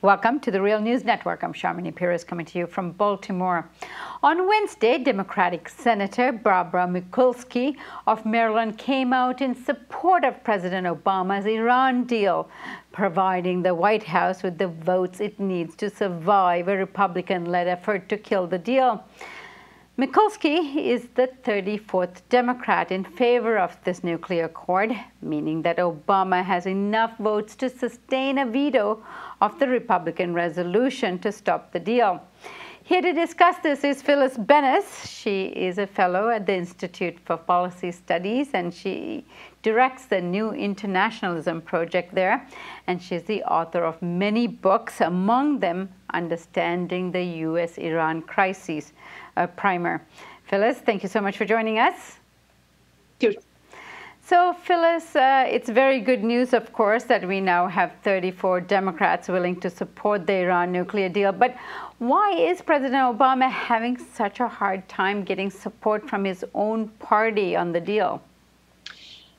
Welcome to the Real News Network. I'm Sharmini Peres coming to you from Baltimore. On Wednesday, Democratic Senator Barbara Mikulski of Maryland came out in support of President Obama's Iran deal, providing the White House with the votes it needs to survive a Republican-led effort to kill the deal. Mikulski is the 34th Democrat in favor of this nuclear accord, meaning that Obama has enough votes to sustain a veto of the Republican resolution to stop the deal. Here to discuss this is Phyllis Bennis. She is a fellow at the Institute for Policy Studies, and she directs the New Internationalism Project there. And she's the author of many books, among them Understanding the U.S.-Iran Crisis, a primer. Phyllis, thank you so much for joining us. Thank you. So, Phyllis, it's very good news, of course, that we now have 34 Democrats willing to support the Iran nuclear deal. But why is President Obama having such a hard time getting support from his own party on the deal?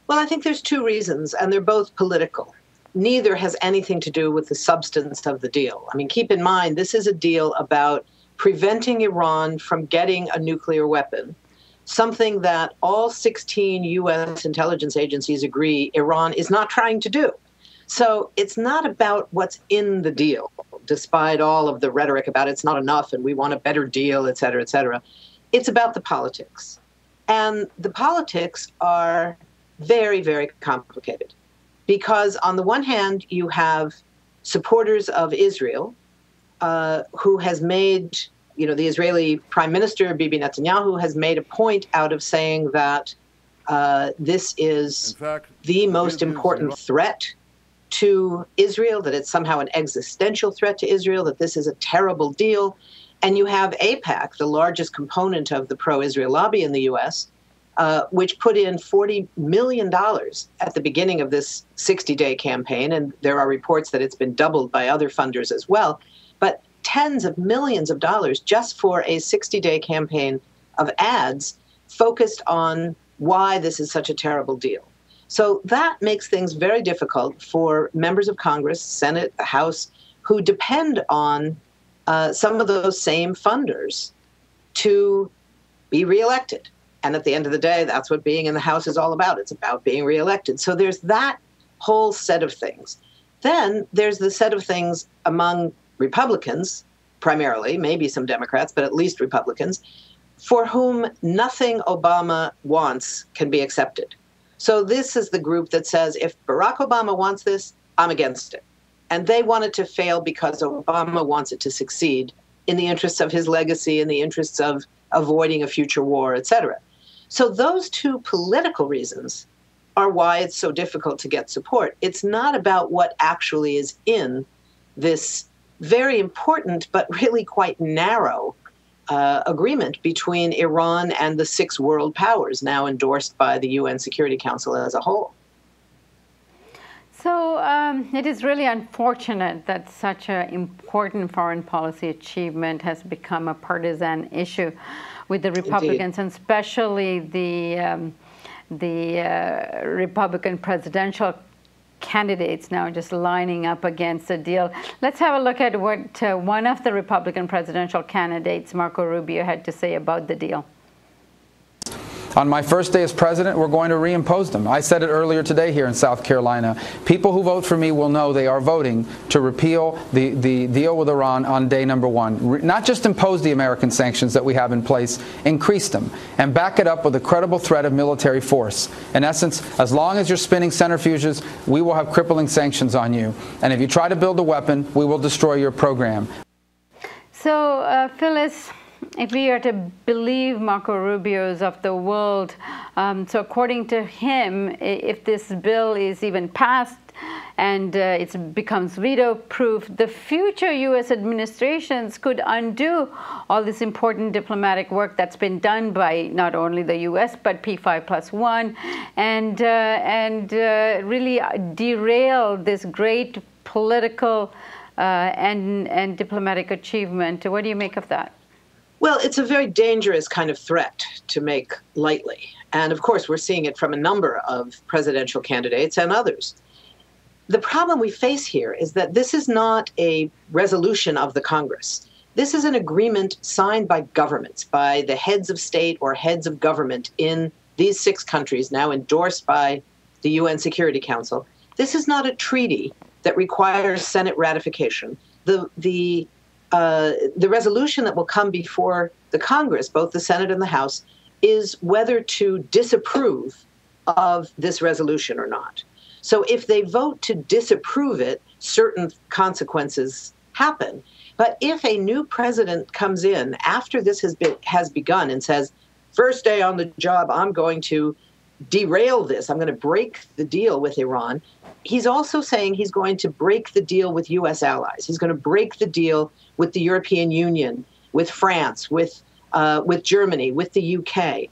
Well, I think there's two reasons, and they're both political. Neither has anything to do with the substance of the deal. I mean, keep in mind, this is a deal about preventing Iran from getting a nuclear weapon, something that all 16 U.S. intelligence agencies agree Iran is not trying to do. So it's not about what's in the deal, despite all of the rhetoric about it's not enough and we want a better deal, et cetera, et cetera. It's about the politics. And the politics are very, very complicated. Because on the one hand, you have supporters of Israel who has made, the Israeli Prime Minister, Bibi Netanyahu, has made a point out of saying that this is the most important threat to Israel, that it's somehow an existential threat to Israel, that this is a terrible deal. And you have AIPAC, the largest component of the pro-Israel lobby in the U.S., which put in $40 million at the beginning of this 60-day campaign. And there are reports that it's been doubled by other funders as well. But tens of millions of dollars just for a 60-day campaign of ads focused on why this is such a terrible deal. So that makes things very difficult for members of Congress, Senate, the House, who depend on some of those same funders to be reelected. And at the end of the day, that's what being in the House is all about. It's about being reelected. So there's that whole set of things. Then there's the set of things among Republicans, primarily, maybe some Democrats, but at least Republicans, for whom nothing Obama wants can be accepted. So this is the group that says, if Barack Obama wants this, I'm against it. And they want it to fail because Obama wants it to succeed in the interests of his legacy, in the interests of avoiding a future war, et cetera. So those two political reasons are why it's so difficult to get support. It's not about what actually is in this very important but really quite narrow agreement between Iran and the 6 world powers, now endorsed by the UN Security Council as a whole. So it is really unfortunate that such an important foreign policy achievement has become a partisan issue with the Republicans, Indeed. And especially the Republican presidential candidates now just lining up against a deal. Let's have a look at what one of the Republican presidential candidates, Marco Rubio, had to say about the deal. On my first day as president, we're going to reimpose them. I said it earlier today here in South Carolina. People who vote for me will know they are voting to repeal the deal with Iran on day number 1. Not just impose the American sanctions that we have in place, increase them, and back it up with a credible threat of military force. In essence, as long as you're spinning centrifuges, we will have crippling sanctions on you. And if you try to build a weapon, we will destroy your program. So, Phyllis, if we are to believe Marco Rubio's of the world, so according to him, if this bill is even passed and it becomes veto-proof, the future U.S. administrations could undo all this important diplomatic work that's been done by not only the U.S. but P5+1, and really derail this great political and diplomatic achievement. What do you make of that? Well, it's a very dangerous kind of threat to make lightly. And of course, we're seeing it from a number of presidential candidates and others. the problem we face here is that this is not a resolution of the Congress. This is an agreement signed by governments, by the heads of state or heads of government in these 6 countries, now endorsed by the UN Security Council. This is not a treaty that requires Senate ratification. The resolution that will come before the Congress, both the Senate and the House, is whether to disapprove of this resolution or not. So if they vote to disapprove it, certain consequences happen. But if a new president comes in after this has begun and says, first day on the job, I'm going to derail this, I'm going to break the deal with Iran, he's also saying he's going to break the deal with U.S. allies. He's going to break the deal with the European Union, with France, with Germany, with the UK.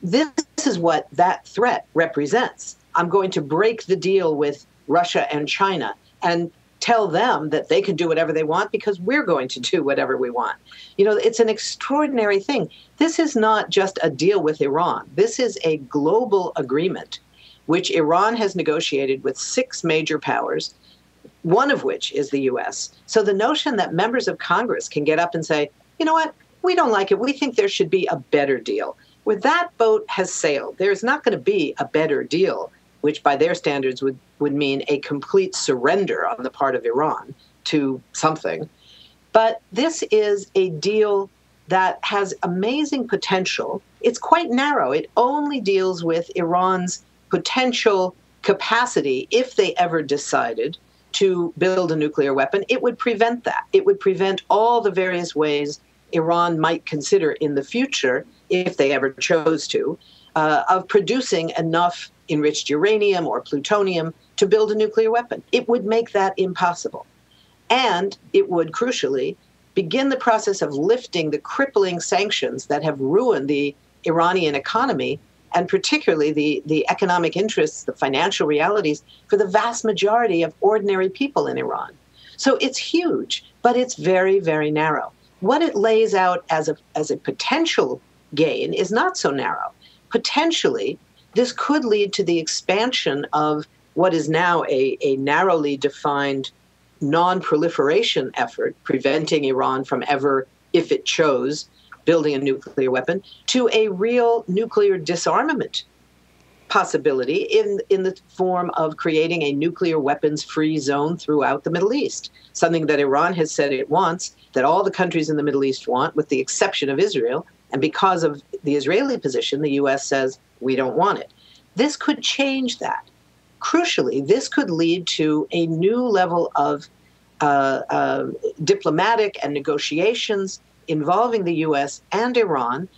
This is what that threat represents. I'm going to break the deal with Russia and China and tell them that they can do whatever they want because we're going to do whatever we want. You know, it's an extraordinary thing. This is not just a deal with Iran. This is a global agreement which Iran has negotiated with 6 major powers, one of which is the U.S. So the notion that members of Congress can get up and say, you know what, we don't like it. We think there should be a better deal. Where that boat has sailed, there's not going to be a better deal, which by their standards would mean a complete surrender on the part of Iran to something. But this is a deal that has amazing potential. It's quite narrow. It only deals with Iran's potential capacity if they ever decided to build a nuclear weapon. It would prevent that. It would prevent all the various ways Iran might consider in the future, if they ever chose to, of producing enough enriched uranium or plutonium to build a nuclear weapon. It would make that impossible. And it would, crucially, begin the process of lifting the crippling sanctions that have ruined the Iranian economy, and particularly the economic interests, the financial realities for the vast majority of ordinary people in Iran. So it's huge, but it's very, very narrow. What it lays out as a potential gain is not so narrow. Potentially, this could lead to the expansion of what is now a narrowly defined non-proliferation effort, preventing Iran from ever, if it chose, building a nuclear weapon, to a real nuclear disarmament possibility in the form of creating a nuclear weapons-free zone throughout the Middle East, something that Iran has said it wants, that all the countries in the Middle East want, with the exception of Israel. And because of the Israeli position, the U.S. says, we don't want it. This could change that. Crucially, this could lead to a new level of diplomatic and negotiations involving the U.S. and Iran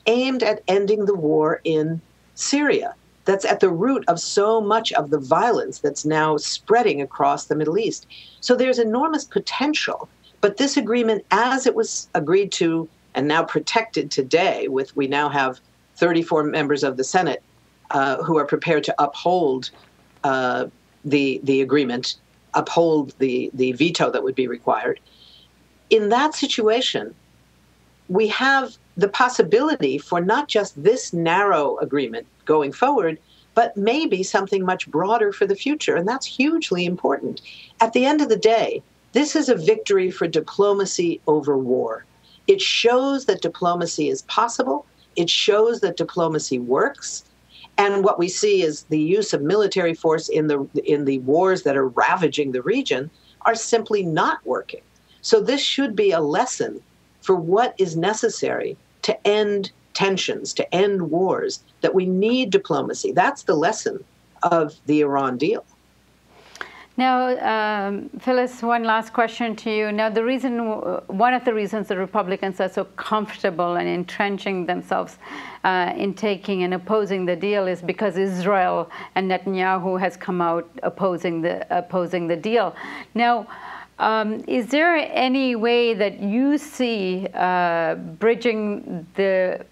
aimed at ending the war in Syria. That's at the root of so much of the violence that's now spreading across the Middle East. So there's enormous potential. But this agreement, as it was agreed to and now protected today, we now have 34 members of the Senate who are prepared to uphold the agreement, uphold the veto that would be required. In that situation, we have the possibility for not just this narrow agreement going forward, but maybe something much broader for the future. And that's hugely important. At the end of the day, this is a victory for diplomacy over war. It shows that diplomacy is possible. It shows that diplomacy works. And what we see is the use of military force in the wars that are ravaging the region are simply not working. So this should be a lesson for what is necessary to end tensions, to end wars, that we need diplomacy. That's the lesson of the Iran deal. Now, Phyllis, one last question to you. Now, one of the reasons the Republicans are so comfortable in entrenching themselves in taking and opposing the deal is because Israel and Netanyahu has come out opposing the deal. Now, is there any way that you see bridging the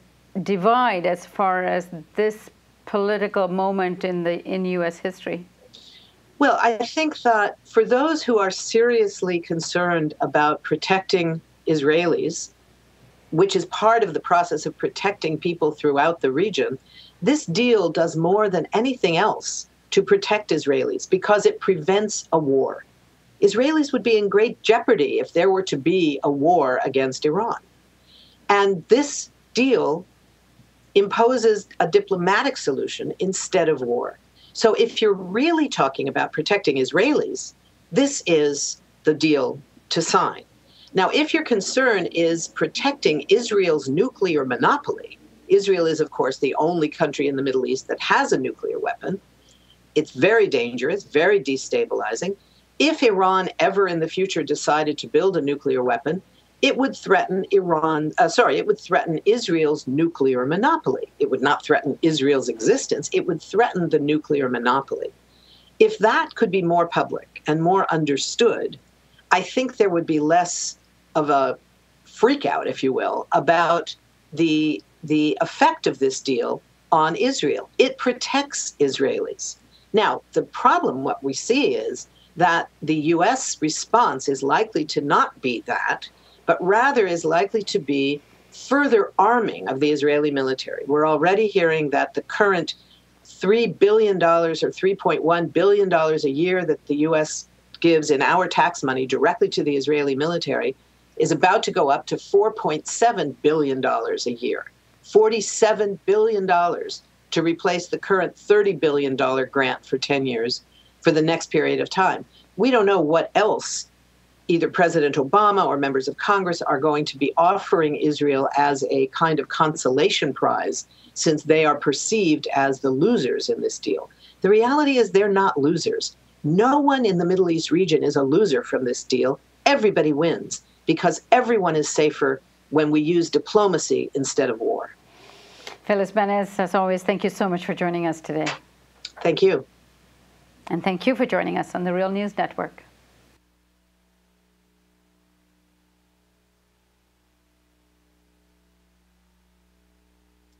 divide as far as this political moment in U.S. history? Well, I think that for those who are seriously concerned about protecting Israelis, which is part of the process of protecting people throughout the region, this deal does more than anything else to protect Israelis because it prevents a war. Israelis would be in great jeopardy if there were to be a war against Iran. And this deal imposes a diplomatic solution instead of war. So if you're really talking about protecting Israelis, this is the deal to sign. Now, if your concern is protecting Israel's nuclear monopoly, Israel is, of course, the only country in the Middle East that has a nuclear weapon. It's very dangerous, very destabilizing. If Iran ever in the future decided to build a nuclear weapon, it would threaten it would threaten Israel's nuclear monopoly. It would not threaten Israel's existence. It would threaten the nuclear monopoly. If that could be more public and more understood, I think there would be less of a freak out, if you will, about the effect of this deal on Israel. It protects Israelis. Now, the problem, what we see is that the U.S. response is likely to not be that, but rather is likely to be further arming of the Israeli military. We're already hearing that the current $3 billion or $3.1 billion a year that the U.S. gives in our tax money directly to the Israeli military is about to go up to $4.7 billion a year, $47 billion to replace the current $30 billion grant for 10 years for the next period of time. We don't know what else either President Obama or members of Congress are going to be offering Israel as a kind of consolation prize, since they are perceived as the losers in this deal. The reality is they're not losers. No one in the Middle East region is a loser from this deal. Everybody wins, because everyone is safer when we use diplomacy instead of war. Phyllis Bennis, as always, thank you so much for joining us today. Thank you. And thank you for joining us on the Real News Network.